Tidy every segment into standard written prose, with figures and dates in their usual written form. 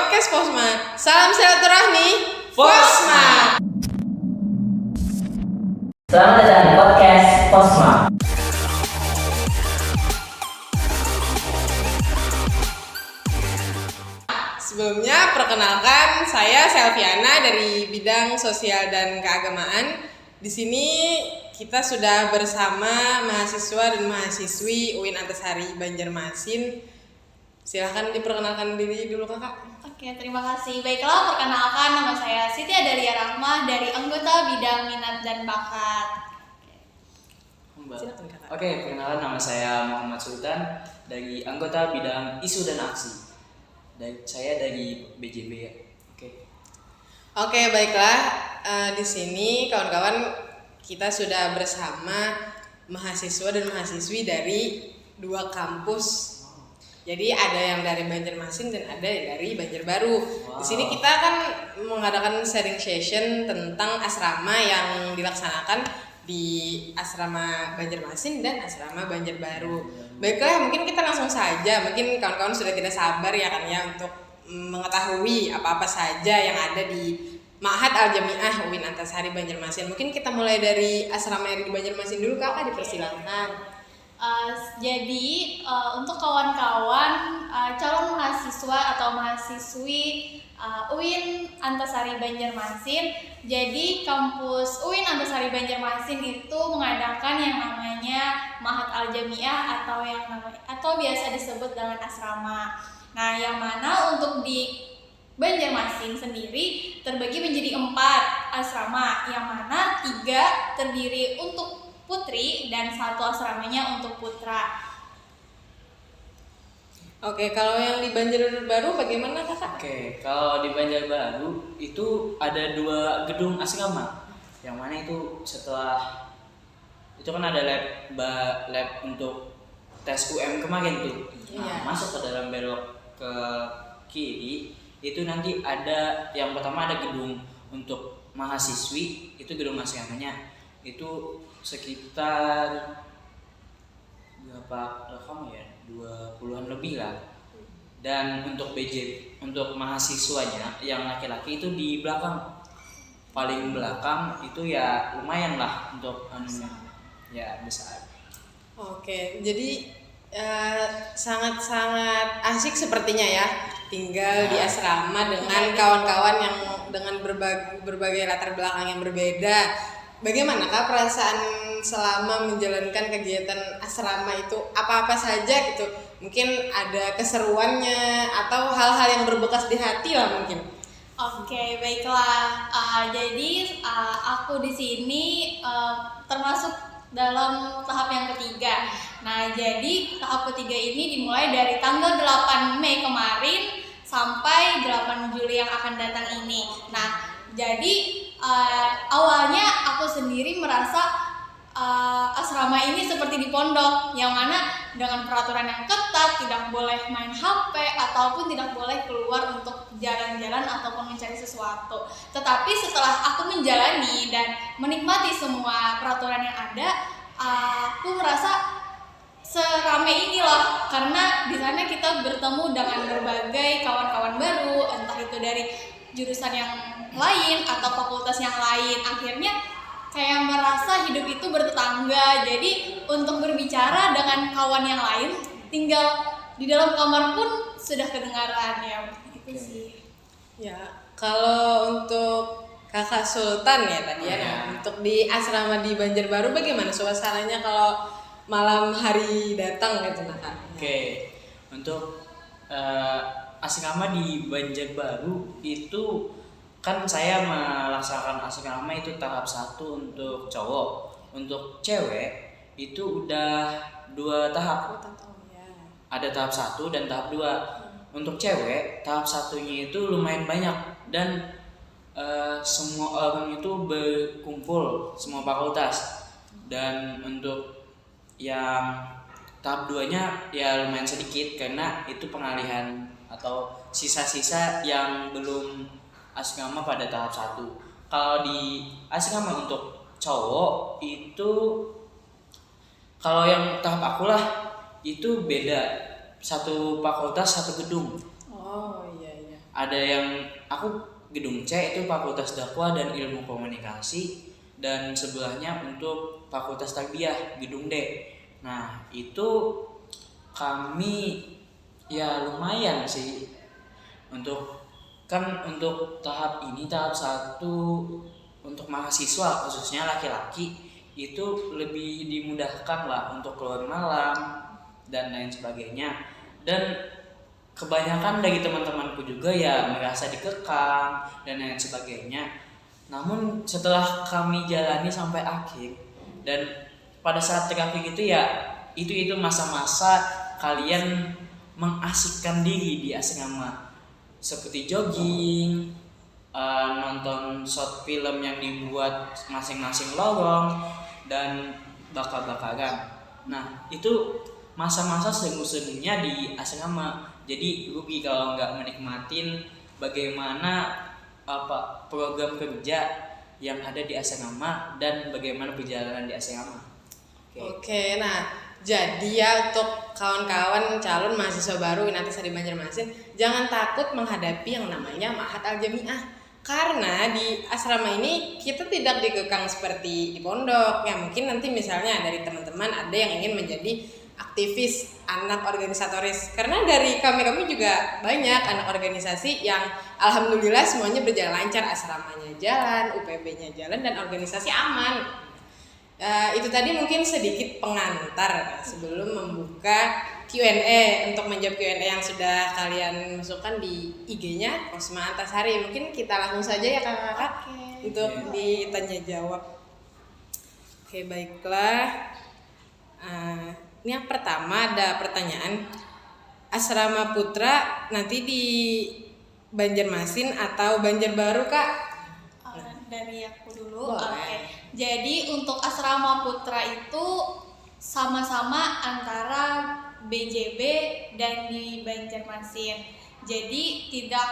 podcast Posma. Salam silaturahmi, Posma. Selamat datang di podcast Posma. Sebelumnya perkenalkan, saya Selviana dari bidang sosial dan keagamaan. Di sini kita sudah bersama mahasiswa dan mahasiswi UIN Antasari Banjarmasin. Silahkan diperkenalkan diri dulu kakak. Oke, terima kasih. Baiklah, perkenalkan nama saya Siti Adalia Rahmah dari anggota bidang minat dan bakat. Silakan kakak. Oke, perkenalkan nama saya Muhammad Sultan dari anggota bidang isu dan aksi. Saya dari BJB ya. Oke, baiklah. Di sini kawan-kawan kita sudah bersama mahasiswa dan mahasiswi dari dua kampus. Jadi ada yang dari Banjarmasin dan ada yang dari Banjarbaru. Di sini kita akan mengadakan sharing session tentang asrama yang dilaksanakan di asrama Banjarmasin dan asrama Banjarbaru. Baiklah, mungkin kita langsung saja. Mungkin kawan-kawan sudah tidak sabar ya kan ya untuk mengetahui apa-apa saja yang ada di Ma'had Al-Jami'ah UIN Antasari Banjarmasin. Mungkin kita mulai dari asrama yang di Banjarmasin dulu, kakak dipersilakan. Jadi untuk kawan-kawan calon mahasiswa atau mahasiswi UIN Antasari Banjarmasin, jadi kampus UIN Antasari Banjarmasin itu mengadakan yang namanya Ma'had Al-Jami'ah atau biasa disebut dengan asrama. Nah, yang mana untuk di Banjarmasin sendiri terbagi menjadi 4 asrama, yang mana 3 terdiri untuk putri dan 1 asramanya untuk putra. Oke, kalau yang di Banjarbaru bagaimana kakak? Oke, kalau di Banjarbaru itu ada 2 gedung asrama. Yang mana itu setelah itu kan ada lab untuk tes UM kemarin tuh. Iya. Masuk ke dalam belok ke kiri itu nanti ada yang pertama ada gedung untuk mahasiswi, itu gedung asramanya. Itu sekitar berapa kamu ya, 20-an lebih lah. Dan untuk untuk mahasiswanya yang laki-laki itu di belakang, paling belakang itu ya lumayan lah untuk anunya ya besar. Oke, jadi sangat-sangat asik sepertinya ya tinggal di asrama dengan kawan-kawan yang dengan berbagai latar belakang yang berbeda. Bagaimana kak perasaan selama menjalankan kegiatan asrama itu, apa-apa saja gitu? Mungkin ada keseruannya atau hal-hal yang berbekas di hati lah mungkin. Oke, baiklah. Jadi aku di sini termasuk dalam tahap yang ketiga. Nah, jadi tahap ketiga ini dimulai dari tanggal 8 Mei kemarin sampai 8 Juli yang akan datang ini. Nah, jadi awalnya aku sendiri merasa asrama ini seperti di pondok, yang mana dengan peraturan yang ketat, tidak boleh main HP ataupun tidak boleh keluar untuk jalan-jalan ataupun mencari sesuatu. Tetapi setelah aku menjalani dan menikmati semua peraturan yang ada, aku merasa seramai ini loh, karena di sana kita bertemu dengan berbagai kawan-kawan baru, entah itu dari jurusan yang lain atau fakultas yang lain. Akhirnya kayak merasa hidup itu bertetangga. Jadi untuk berbicara dengan kawan yang lain, tinggal di dalam kamar pun sudah kedengaran ya. Itu sih. Ya, kalau untuk kakak Sultan ya tadi ya, nah, untuk di asrama di Banjarbaru bagaimana suasananya kalau malam hari datang gitu nah kak? Oke, untuk asrama di Banjarbaru itu kan saya melaksanakan asrama itu tahap 1 untuk cowok. Untuk cewek itu udah 2 tahap. Ada tahap 1 dan tahap 2. Untuk cewek tahap 1-nya itu lumayan banyak dan semua orang itu berkumpul, semua fakultas. Dan untuk yang tahap 2-nya ya lumayan sedikit karena itu pengalihan atau sisa-sisa yang belum asrama pada tahap 1. Kalau di asrama untuk cowok itu, kalau yang tahap aku lah itu beda, 1 fakultas 1 gedung. Oh iya. ada yang aku gedung C itu Fakultas Dakwah dan Ilmu Komunikasi, dan sebelahnya untuk Fakultas Tarbiyah gedung D. Nah itu kami ya lumayan sih untuk tahap ini, tahap 1 untuk mahasiswa khususnya laki-laki itu lebih dimudahkan lah untuk keluar malam dan lain sebagainya. Dan kebanyakan dari teman-temanku juga ya merasa dikekang dan lain sebagainya. Namun setelah kami jalani sampai akhir dan pada saat terakhir itu ya itu masa-masa kalian mengasikkan diri di asrama, seperti jogging, nonton short film yang dibuat masing-masing lorong, dan bakar-bakaran. Nah itu masa-masa seru-serunya di asrama. Jadi rugi kalau nggak menikmatin bagaimana program kerja yang ada di asrama dan bagaimana perjalanan di asrama. Oke, nah jadi ya untuk kawan-kawan calon mahasiswa baru Inates di Banjarmasin, jangan takut menghadapi yang namanya Ma'had Al-Jami'ah. Karena di asrama ini kita tidak dikekang seperti di pondok. Ya mungkin nanti misalnya dari teman-teman ada yang ingin menjadi aktivis, anak organisatoris. Karena dari kami juga banyak anak organisasi yang alhamdulillah semuanya berjalan lancar, asramanya jalan, UPB-nya jalan, dan organisasi aman. Itu tadi mungkin sedikit pengantar sebelum membuka Q&A. Untuk menjawab Q&A yang sudah kalian masukkan di IG-nya Posma Antasari, mungkin kita langsung saja ya kakak-kakak untuk ditanya jawab. Oke, baiklah. Ini yang pertama ada pertanyaan, asrama putra nanti di Banjarmasin atau Banjarbaru kak? Dari aku dulu. Boleh. Oke. Jadi untuk asrama putra itu sama-sama antara BJB dan di Banjarmasin. Jadi tidak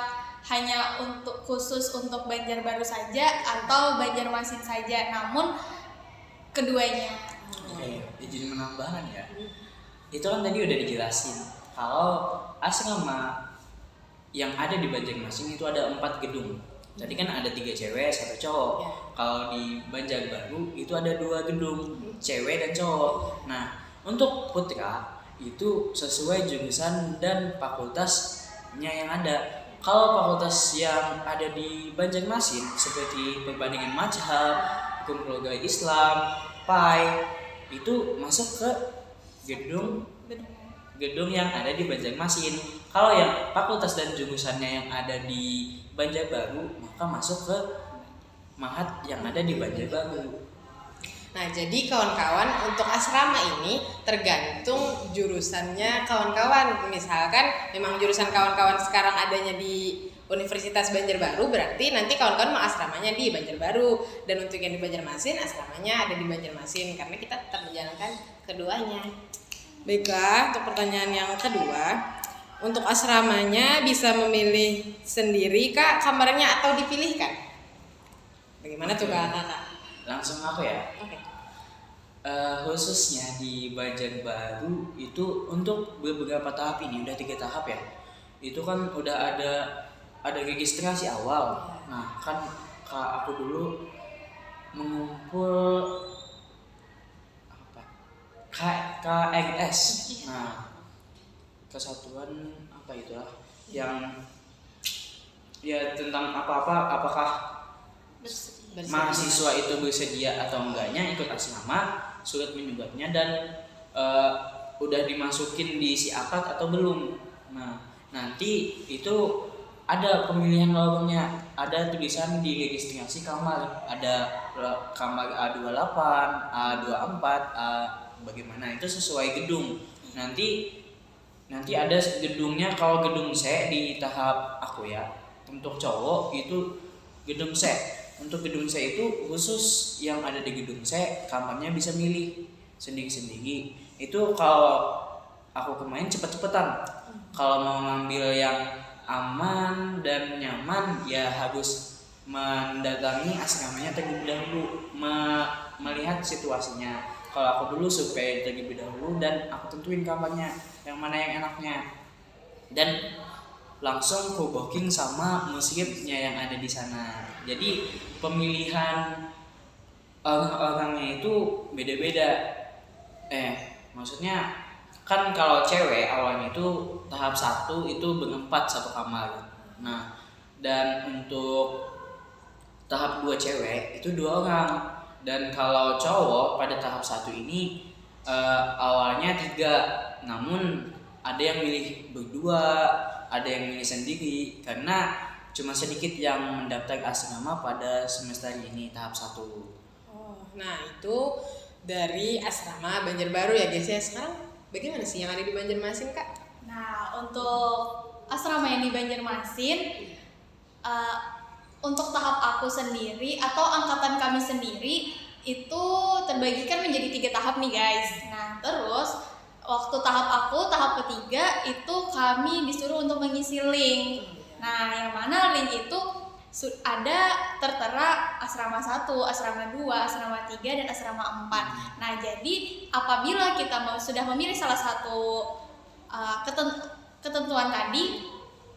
hanya khusus untuk Banjarbaru saja atau Banjarmasin saja, namun keduanya. Oke, izin menambahkan ya. Itu kan tadi udah dijelasin kalau asrama yang ada di Banjarmasin itu ada 4 gedung. Tadi kan ada 3 cewek, 1 cowok. Ya. Kalau di Banjarbaru itu ada 2 gedung, cewek dan cowok. Nah, untuk putra itu sesuai jurusan dan fakultasnya yang ada. Kalau fakultas yang ada di Banjarmasin seperti perbandingan mazhab, hukum keluarga Islam, PAI, itu masuk ke gedung yang ada di Banjarmasin. Kalau yang fakultas dan jurusannya yang ada di Banjarbaru, maka masuk ke Ma'had yang ada di Banjarbaru. Nah, jadi kawan-kawan untuk asrama ini tergantung jurusannya kawan-kawan. Misalkan memang jurusan kawan-kawan sekarang adanya di Universitas Banjarbaru, berarti nanti kawan-kawan mau asramanya di Banjarbaru. Dan untuk yang di Banjarmasin, asramanya ada di Banjarmasin karena kita tetap menjalankan keduanya. Baiklah, untuk pertanyaan yang kedua, untuk asramanya bisa memilih sendiri kak kamarnya atau dipilihkan? Bagaimana tuh kakak? Langsung aku ya. Oke. Khususnya di Banjarbaru itu untuk beberapa tahap ini udah 3 tahap ya. Itu kan udah ada registrasi awal. Nah kan aku dulu mengumpul KRS. Nah, kesatuan apa itulah yang ya tentang apakah mahasiswa itu bersedia atau enggaknya ikut asrama, surat menyebutnya, dan udah dimasukin di si akad atau belum. Nah nanti itu ada pemilihan lorongnya, ada tulisan di registrasi kamar, ada kamar A28, A24, bagaimana itu sesuai gedung. Nanti ada gedungnya. Kalau gedung C di tahap aku ya, untuk cowok itu gedung C. Untuk gedung C itu khusus yang ada di gedung C, kamarnya bisa milih sendiri-sendiri. Itu kalau aku kemarin cepet-cepetan. Kalau mau ngambil yang aman dan nyaman ya harus mendatangi asramanya terlebih dahulu, melihat situasinya. Kalau aku dulu survei terlebih dahulu dan aku tentuin kamarnya yang mana yang enaknya. Dan langsung co-booking sama musiknya yang ada di sana. Jadi pemilihan orang-orangnya itu beda-beda. Maksudnya kan kalau cewek awalnya itu tahap 1 itu berempat satu kamar. Nah, dan untuk tahap 2 cewek itu 2 orang. Dan kalau cowok pada tahap 1 ini awalnya 3, namun ada yang milih berdua, ada yang milih sendiri karena cuma sedikit yang mendaftar asrama pada semester ini tahap 1. Nah itu dari asrama Banjarbaru ya guys ya. Sekarang bagaimana sih yang ada di Banjarmasin Kak? Nah, untuk asrama yang di Banjarmasin, untuk tahap aku sendiri atau angkatan kami sendiri itu terbagikan menjadi 3 tahap nih guys. Nah, terus waktu tahap aku, tahap ketiga itu kami disuruh untuk mengisi link. Nah, yang mana link itu ada tertera asrama 1, asrama 2, asrama 3, dan asrama 4. Nah, jadi apabila kita sudah memilih salah satu ketentuan tadi,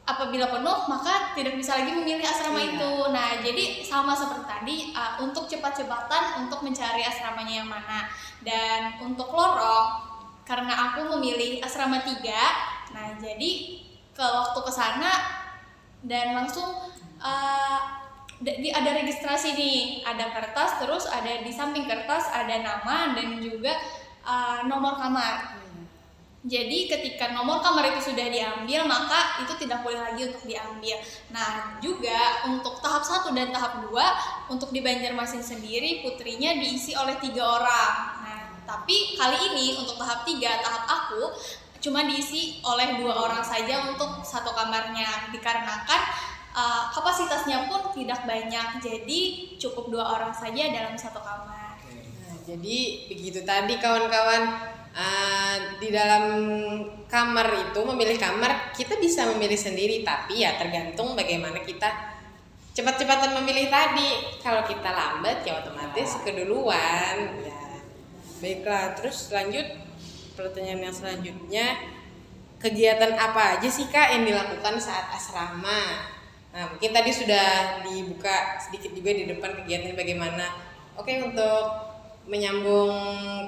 apabila penuh maka tidak bisa lagi memilih asrama itu. Nah, jadi sama seperti tadi, untuk cepat-cepatan untuk mencari asramanya yang mana. Dan untuk lorong, karena aku memilih asrama 3, nah jadi waktu ke sana dan langsung ada registrasi nih, ada kertas, terus ada di samping kertas ada nama dan juga nomor kamar. Jadi ketika nomor kamar itu sudah diambil, maka itu tidak boleh lagi untuk diambil. Nah, juga untuk tahap 1 dan tahap 2 untuk di Banjarmasin sendiri putrinya diisi oleh 3 orang. Nah, tapi kali ini untuk tahap 3, tahap aku cuma diisi oleh 2 orang saja untuk satu kamarnya, dikarenakan kapasitasnya pun tidak banyak, jadi cukup 2 orang saja dalam satu kamar. Nah, jadi begitu tadi kawan-kawan, di dalam kamar itu memilih kamar kita bisa memilih sendiri, tapi ya tergantung bagaimana kita cepat-cepatan memilih tadi. Kalau kita lambat ya otomatis keduluan. Ya, baiklah, terus lanjut pertanyaan yang selanjutnya, kegiatan apa aja sih Kak yang dilakukan saat asrama? Nah, mungkin tadi sudah dibuka sedikit juga di depan kegiatannya bagaimana. Oke, untuk menyambung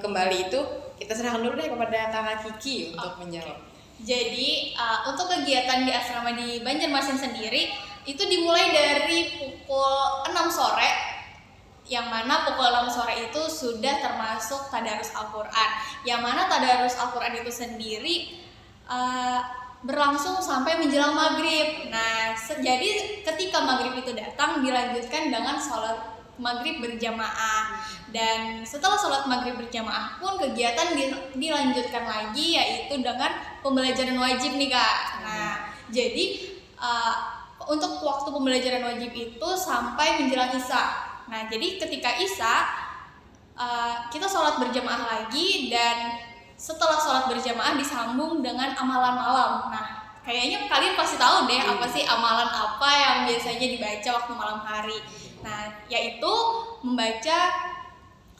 kembali itu kita serahkan dulu deh kepada Kakak Kiki untuk menjawab. Jadi untuk kegiatan di asrama di Banjarmasin sendiri itu dimulai dari pukul 6 sore, yang mana pukul 6 sore itu sudah termasuk tadarus Al-Quran, yang mana tadarus Al-Quran itu sendiri berlangsung sampai menjelang maghrib. Nah, jadi ketika maghrib itu datang dilanjutkan dengan sholat maghrib berjamaah, dan setelah sholat maghrib berjamaah pun kegiatan dilanjutkan lagi, yaitu dengan pembelajaran wajib nih Kak. Nah, jadi untuk waktu pembelajaran wajib itu sampai menjelang Isya. Nah, jadi ketika Isya kita sholat berjamaah lagi, dan setelah sholat berjamaah disambung dengan amalan malam. Nah, kayaknya kalian pasti tahu deh apa sih amalan apa yang biasanya dibaca waktu malam hari. Nah, yaitu membaca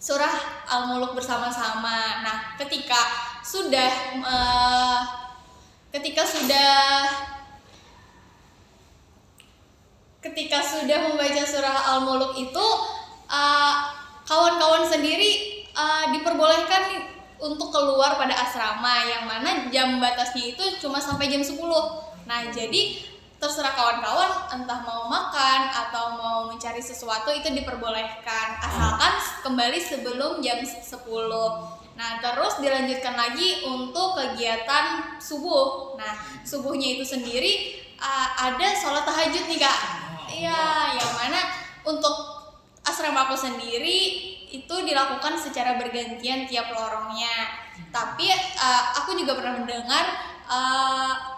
surah Al-Mulk bersama-sama. Nah, ketika sudah membaca surah Al-Mulk itu, kawan-kawan sendiri diperbolehkan untuk keluar pada asrama, yang mana jam batasnya itu cuma sampai jam 10. Nah, jadi terserah kawan-kawan entah mau makan atau mau mencari sesuatu itu diperbolehkan, asalkan kembali sebelum jam 10. Nah, terus dilanjutkan lagi untuk kegiatan subuh. Nah, subuhnya itu sendiri ada sholat tahajud nih Kak. Iya, yang mana untuk asrama aku sendiri itu dilakukan secara bergantian tiap lorongnya. Tapi aku juga pernah mendengar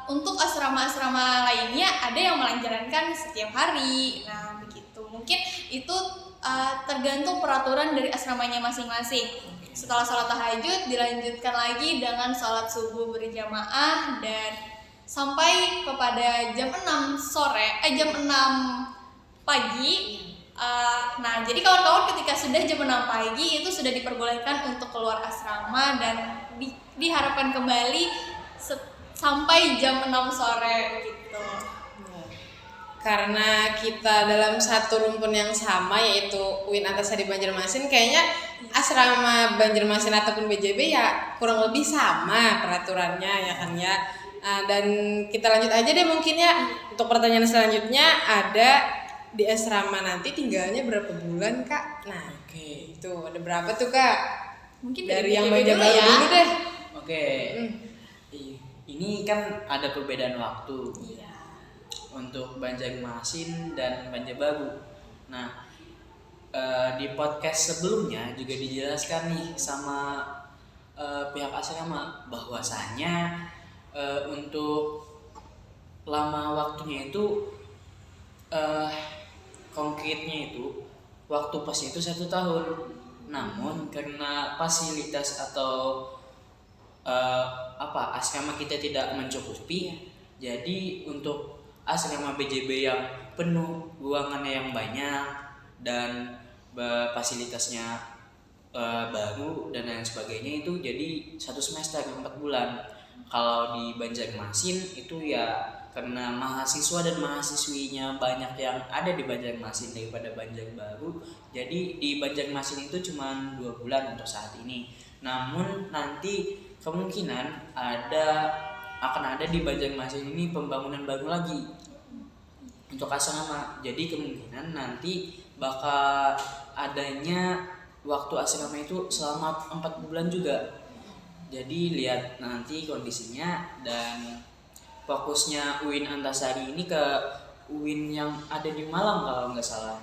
untuk asrama-asrama lainnya ada yang menjalankan setiap hari. Nah, begitu. Mungkin itu tergantung peraturan dari asramanya masing-masing. Setelah sholat tahajud dilanjutkan lagi dengan sholat subuh berjamaah, dan sampai kepada jam 6 pagi. Nah, jadi kawan-kawan ketika sudah jam 6 pagi itu sudah diperbolehkan untuk keluar asrama, dan diharapkan kembali sampai jam 6 sore gitu. Karena kita dalam satu rumpun yang sama yaitu UIN Antasari Banjarmasin, kayaknya asrama Banjarmasin ataupun BJB ya kurang lebih sama peraturannya ya kan ya. Dan kita lanjut aja deh mungkin ya untuk pertanyaan selanjutnya. Ada di asrama nanti tinggalnya berapa bulan Kak? Nah itu ada berapa tuh Kak? Mungkin dari yang BJB Banjarbaru dulu ya. dulu deh. Oke. Ini kan ada perbedaan waktu. Iya. Untuk Banjarmasin dan Banjarbaru. Nah, di podcast sebelumnya juga dijelaskan nih sama pihak asrama bahwasanya untuk lama waktunya itu konkretnya itu waktu pasnya itu 1 tahun. Namun karena fasilitas atau asrama kita tidak mencukupi, jadi untuk asrama BJB yang penuh, ruangannya yang banyak dan fasilitasnya baru dan lain sebagainya itu jadi 1 semester 4 bulan. Kalau di Banjarmasin itu ya karena mahasiswa dan mahasiswinya banyak yang ada di Banjarmasin daripada Banjarbaru, jadi di Banjarmasin itu cuma 2 bulan untuk saat ini. Namun nanti kemungkinan akan ada di Banjarmasin ini pembangunan baru lagi untuk asrama. Jadi kemungkinan nanti bakal adanya waktu asrama itu selama 4 bulan juga. Jadi lihat nanti kondisinya, dan fokusnya UIN Antasari ini ke UIN yang ada di Malang kalau nggak salah.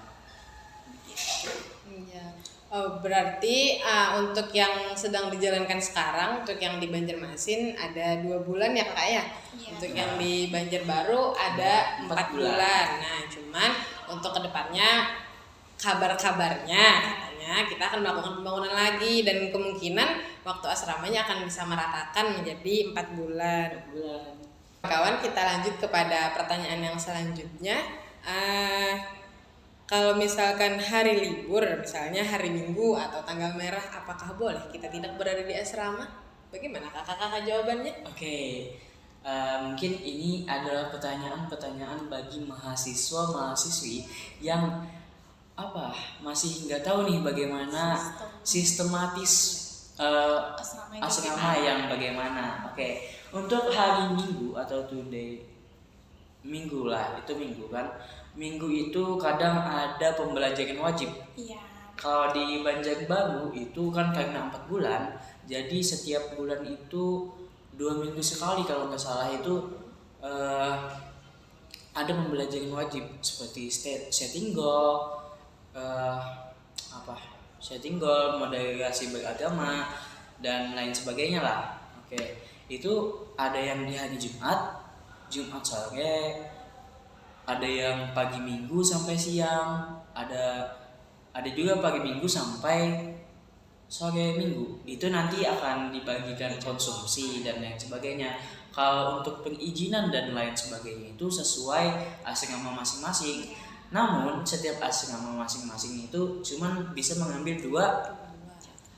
Iya. Oh, berarti untuk yang sedang dijalankan sekarang, untuk yang di Banjarmasin ada 2 bulan ya Kak ya? Iya. Untuk yang di Banjarbaru ada 4 bulan. Nah, cuman untuk kedepannya kabar-kabarnya katanya kita akan melakukan pembangunan lagi, dan kemungkinan waktu asramanya akan bisa meratakan menjadi 4 bulan. Kawan, kita lanjut kepada pertanyaan yang selanjutnya. Kalau misalkan hari libur, misalnya hari Minggu atau tanggal merah, apakah boleh kita tidak berada di asrama? Bagaimana kakak-kakak jawabannya? Oke. Mungkin ini adalah pertanyaan-pertanyaan bagi mahasiswa-mahasiswi yang masih nggak tahu nih bagaimana sistematis asrama yang bagaimana. Oke. Untuk hari Minggu atau today Minggu lah, itu Minggu kan. Minggu itu kadang ada pembelajaran wajib. Iya. Kalau di Banjarbaru itu kan karena 4 bulan, jadi setiap bulan itu 2 minggu sekali kalau nggak salah itu ada pembelajaran wajib seperti setting goal, setting goal, moderasi beragama dan lain sebagainya lah. Oke, itu ada yang di hari Jumat sore, ada yang pagi Minggu sampai siang, ada juga pagi Minggu sampai sore Minggu. Itu nanti akan dibagikan konsumsi dan lain sebagainya. Kalau untuk perizinan dan lain sebagainya itu sesuai asrama masing-masing. Namun setiap asrama masing-masing itu cuman bisa mengambil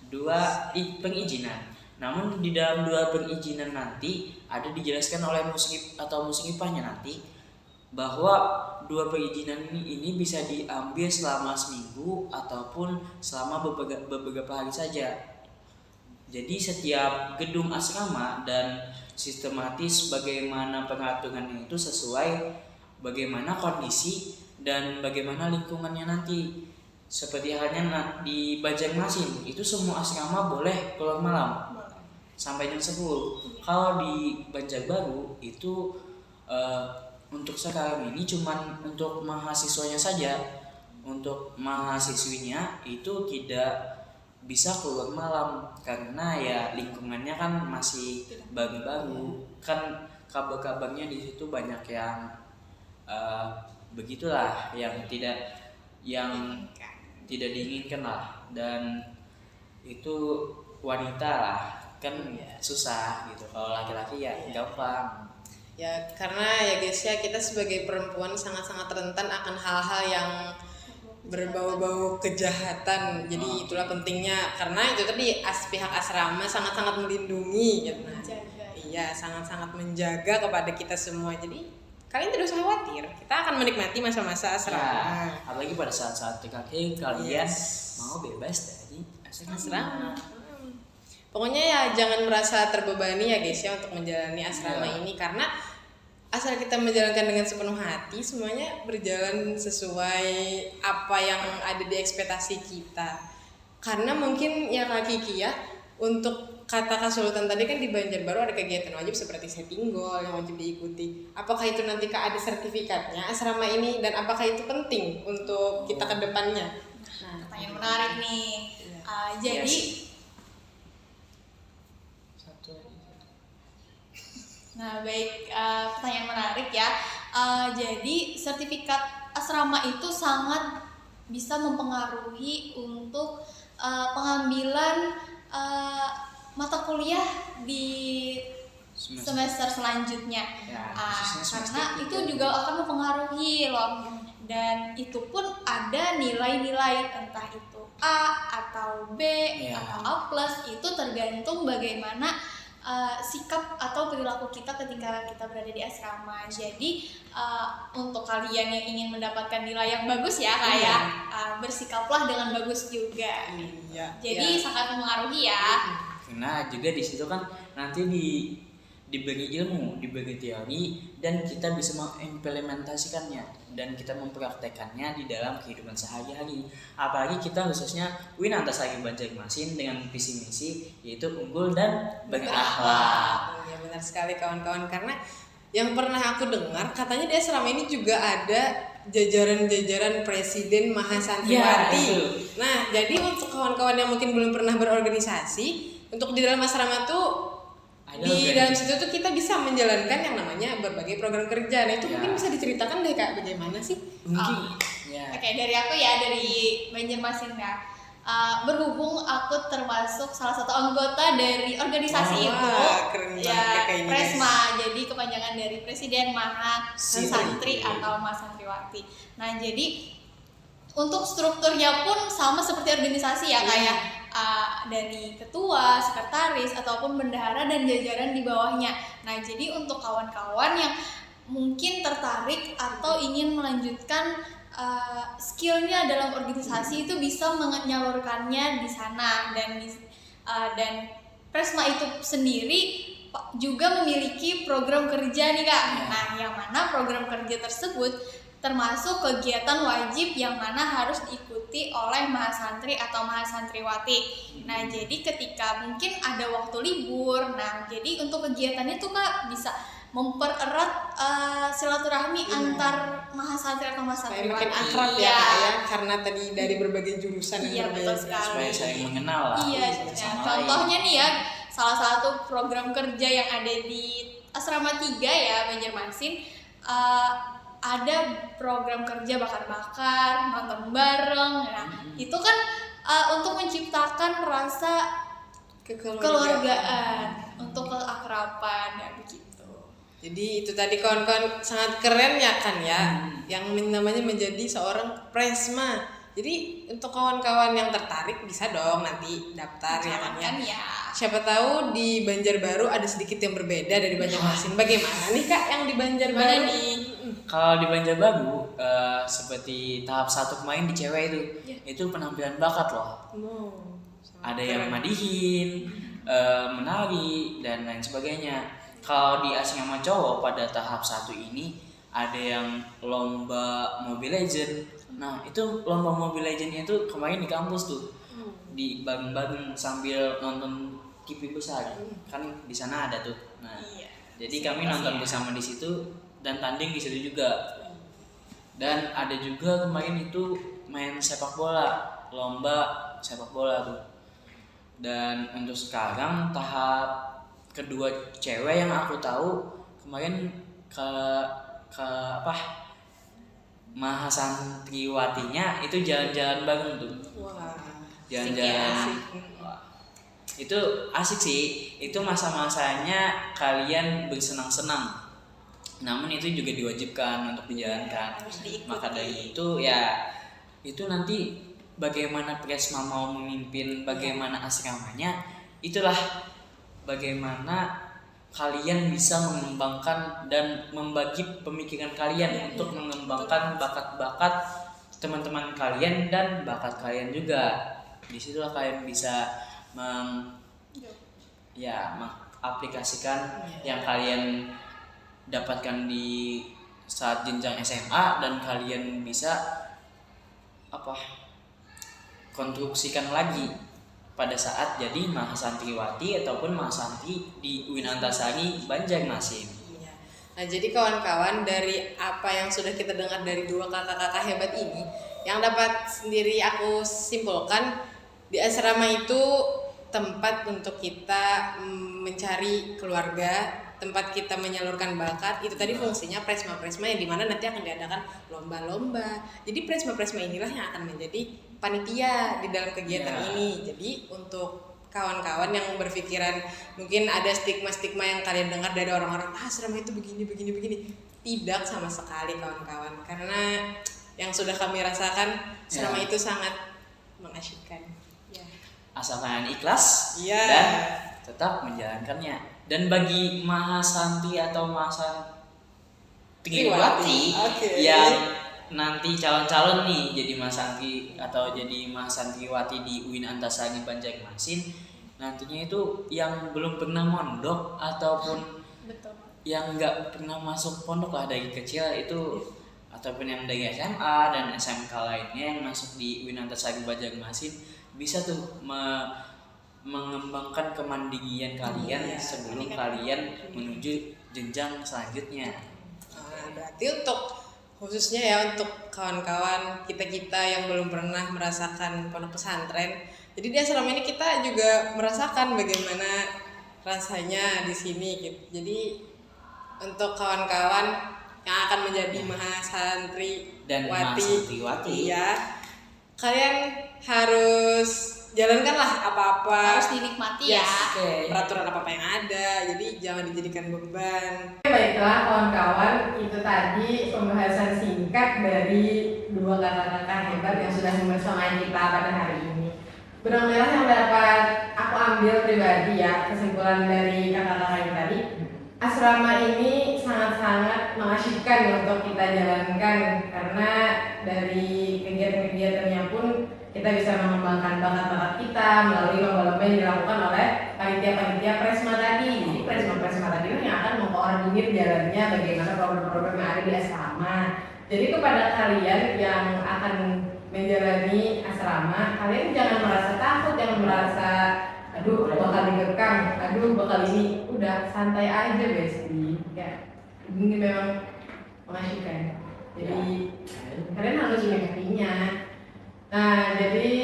dua perizinan. Namun di dalam 2 perizinan nanti ada dijelaskan oleh musrif atau musrifahnya nanti bahwa 2 perizinan ini bisa diambil selama seminggu ataupun selama beberapa hari saja. Jadi setiap gedung asrama dan sistematis bagaimana pengaturannya itu sesuai bagaimana kondisi dan bagaimana lingkungannya nanti. Seperti halnya di Banjarmasin itu semua asrama boleh keluar malam sampai jam 10. Kalau di Banjarbaru itu untuk sekarang ini cuman untuk mahasiswanya saja. Untuk mahasiswinya itu tidak bisa keluar malam karena ya lingkungannya kan masih baru-baru. Kan kabar-kabarnya di situ banyak yang begitulah, yang tidak diinginkan lah, dan itu wanita lah kan susah gitu. Kalau laki-laki ya gampang. Ya karena ya guys ya, kita sebagai perempuan sangat-sangat rentan akan hal-hal yang berbau-bau kejahatan. Jadi itulah pentingnya, karena itu tadi pihak asrama sangat-sangat melindungi gitu. Iya, sangat-sangat menjaga kepada kita semua. Jadi kalian tidak usah khawatir, kita akan menikmati masa-masa asrama. Apalagi pada saat-saat TKK kalian mau bebas dari asrama. Pokoknya ya jangan merasa terbebani ya guys ya untuk menjalani asrama ini, karena asal kita menjalankan dengan sepenuh hati, semuanya berjalan sesuai apa yang ada di ekspektasi kita. Karena mungkin ya Kak Kiki ya, untuk kata Kak Sultan tadi kan di Banjarbaru ada kegiatan wajib seperti setting goal yang wajib diikuti. Apakah itu nanti Kak ada sertifikatnya asrama ini, dan apakah itu penting untuk kita ke depannya? Nah, pertanyaan menarik nih. Jadi Nah, baik, pertanyaan menarik ya. Jadi sertifikat asrama itu sangat bisa mempengaruhi untuk pengambilan mata kuliah di semester selanjutnya. Ya, karena itu juga akan mempengaruhi loh. Dan itu pun ada nilai-nilai, entah itu A atau B atau A+, itu tergantung bagaimana sikap atau perilaku kita ketika kita berada di asrama. Jadi untuk kalian yang ingin mendapatkan nilai yang bagus ya kayak bersikaplah dengan bagus juga. Jadi sangat mempengaruhi ya. Nah juga di situ kan nanti dibagi ilmu, dibagi teori, dan kita bisa mengimplementasikannya dan kita mempraktekannya di dalam kehidupan sehari-hari. Apalagi kita khususnya UIN Antasari Banjarmasin dengan visi misi yaitu unggul dan berakhlak. Ya benar sekali kawan-kawan, karena yang pernah aku dengar katanya di asrama ini juga ada jajaran-jajaran presiden Mahasantriwati. Nah, jadi untuk kawan-kawan yang mungkin belum pernah berorganisasi, untuk di dalam asrama tuh dalam situ tuh kita bisa menjalankan yang namanya berbagai program kerja. Nah itu mungkin bisa diceritakan deh Kak, bagaimana sih? Oke, dari aku ya, dari Banjarmasin ya. Berhubung aku termasuk salah satu anggota dari organisasi itu, Presma, jadi kepanjangan dari Presiden Maha Santri atau Mahasantriwati. Nah jadi untuk strukturnya pun sama seperti organisasi ya, kayak dari ketua, sekretaris, ataupun bendahara dan jajaran di bawahnya. Nah jadi untuk kawan-kawan yang mungkin tertarik atau ingin melanjutkan skillnya dalam organisasi itu bisa menyalurkannya di sana, dan Presma itu sendiri juga memiliki program kerja nih Kak. Nah yang mana program kerja tersebut termasuk kegiatan wajib yang mana harus diikuti oleh mahasantri atau mahasantriwati. Nah jadi ketika mungkin ada waktu libur, nah jadi untuk kegiatannya tuh Kak bisa mempererat silaturahmi antar mahasantri atau mahasantriwati. Makin akrab ya Kak ya, karena tadi dari berbagai jurusan yang berbeda. Betul sekali. Supaya saling mengenal lah. Contohnya nih ya, salah satu program kerja yang ada di Asrama 3 ya Banjarmasin, ada program kerja bakar-bakar, nonton bareng. Nah, itu kan untuk menciptakan rasa kekeluargaan, untuk keakraban ya begitu. Jadi itu tadi kawan-kawan sangat keren ya kan ya, yang namanya menjadi seorang Presma. Jadi untuk kawan-kawan yang tertarik bisa dong nanti daftar ya kan ya. Siapa tahu di Banjarbaru ada sedikit yang berbeda dari Banjarmasin. Bagaimana nih Kak yang di Banjarbaru nih? Kalau di Banjarbaru seperti tahap 1 kemarin di cewek itu penampilan bakat loh. Ada yang madihin, menari dan lain sebagainya. Kalau di asrama cowok pada tahap 1 ini ada yang lomba Mobile Legend. Nah itu lomba Mobile Legend itu kemarin di kampus tuh, di bareng-bareng sambil nonton TV besar, kan di sana ada tuh. Nah jadi kami nonton bersama di situ dan tanding di situ juga. Dan ada juga kemarin itu main sepak bola, lomba sepak bola tuh. Dan untuk sekarang tahap kedua cewek yang aku tahu kemarin ke Mahasantriwatinya itu jalan-jalan bareng tuh. Jalan-jalan. Itu asik sih. Itu masa-masanya kalian bersenang-senang. Namun itu juga diwajibkan untuk dijalankan. Maka dari itu ya itu nanti bagaimana Presma mau memimpin, bagaimana asramanya, itulah bagaimana kalian bisa mengembangkan dan membagi pemikiran kalian untuk mengembangkan bakat-bakat teman-teman kalian dan bakat kalian juga. Disitulah kalian bisa mengaplikasikan yang kalian dapatkan di saat jenjang SMA dan kalian bisa konstruksikan lagi pada saat jadi Mahasantriwati ataupun Mahasantri di UIN Antasari Banjarmasin. Iya. Nah, jadi kawan-kawan, dari apa yang sudah kita dengar dari dua kakak-kakak hebat ini, yang dapat sendiri aku simpulkan, di asrama itu tempat untuk kita mencari keluarga, tempat kita menyalurkan bakat. Itu tadi fungsinya presma-presma yang dimana nanti akan diadakan lomba-lomba. Jadi presma-presma inilah yang akan menjadi panitia di dalam kegiatan ini. Jadi untuk kawan-kawan yang berpikiran mungkin ada stigma-stigma yang kalian dengar dari orang-orang, asrama itu begini, tidak sama sekali kawan-kawan, karena yang sudah kami rasakan asrama itu sangat mengasyikkan. Asal kalian ikhlas Iya. dan tetap menjalankannya. Dan bagi Mahasantri atau Mahasantriwati yang nanti calon-calon nih jadi Mahasantri atau jadi Mahasantriwati di UIN Antasari Banjarmasin, nantinya itu yang belum pernah mondok ataupun yang nggak pernah masuk pondok lah dari kecil itu, ataupun yang dari SMA dan SMK lainnya yang masuk di UIN Antasari Banjarmasin, bisa tuh mengembangkan kemandirian kalian sebelum kalian menuju jenjang selanjutnya. Berarti untuk khususnya ya untuk kawan-kawan kita yang belum pernah merasakan pondok pesantren, jadi di asrama ini kita juga merasakan bagaimana rasanya di sini gitu. Jadi untuk kawan-kawan yang akan menjadi Mahasantri dan Mahasantriwati, ya kalian harus jalankanlah apa-apa, harus dinikmati ya. peraturan apa-apa yang ada, jadi jangan dijadikan beban. Baiklah kawan-kawan, itu tadi pembahasan singkat dari dua kakak-kakak hebat yang sudah membersamai kita pada hari ini. Benang merah yang dapat aku ambil pribadi ya, kesimpulan dari kakak-kakak yang tadi, asrama ini sangat-sangat mengasyikkan untuk kita jalankan, karena dari kegiatan-kegiatannya pun kita bisa mengembangkan bakat-bakat kita melalui lomba-lomba yang dilakukan oleh panitia-panitia presma tadi. Jadi presma-presma tadi yang akan mengkoordinir jalannya bagaimana program-program yang ada di asrama. Jadi kepada kalian yang akan menjalani asrama, kalian jangan merasa takut, jangan merasa aduh bakal dikekang, aduh bakal ini, udah santai aja besti. Ya, ini memang mengasyikkan. Jadi kalian harus menikmatinya. Nah, jadi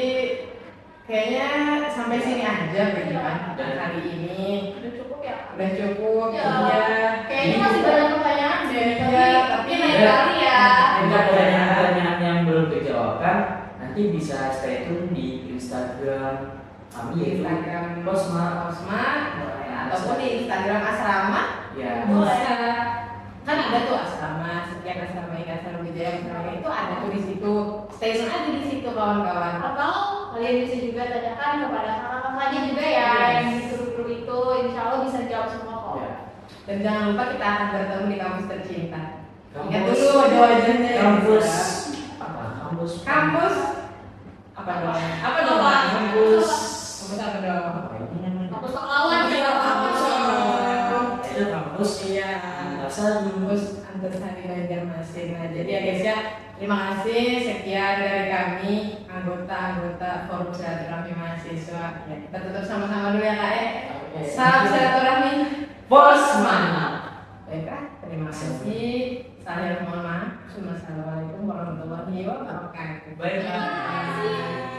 kayaknya sampai sini aja perjumpaan kita kali ini. Udah cukup ya? Udah cukup. Ya. Iya. Kayaknya masih banyak pertanyaan deh. Tapi lain kali ya. Untuk pertanyaan-pertanyaan yang belum terjawabkan, nanti bisa stay tune di Instagram kami, yaitu Instagram Posma, ataupun di Instagram asrama. ya. Bisa. Kan ada tuh asrama, sekian asrama ini, asrama Wijaya, asrama itu ada tuh di situ. Stay tune aja di situ kawan-kawan. Atau kalian bisa juga tanyakan kepada kakak-kakaknya juga ya yang di grup-grup itu, insya Allah bisa jawab semua kok. Ya. Dan jangan lupa kita akan bertemu di kampus tercinta. Ingat Kampus. dulu doanya. Kampus kampus Apa dong? Apa? Kampus apa dong? Kampus pahlawan ya. itu kampus Iya. Antasari. Kampus Antasari Banjarmasin. Nah, jadi ya guys ya, terima kasih sekian dari kami anggota Forum Silaturahmi Mahasiswa. Ya, kita tutup sama-sama dulu ya Kak. Salam silaturahmi Posma. Baiklah, terima kasih. Saya mohon maaf. Assalamualaikum warahmatullahi wabarakatuh. Baik. Terima kasih.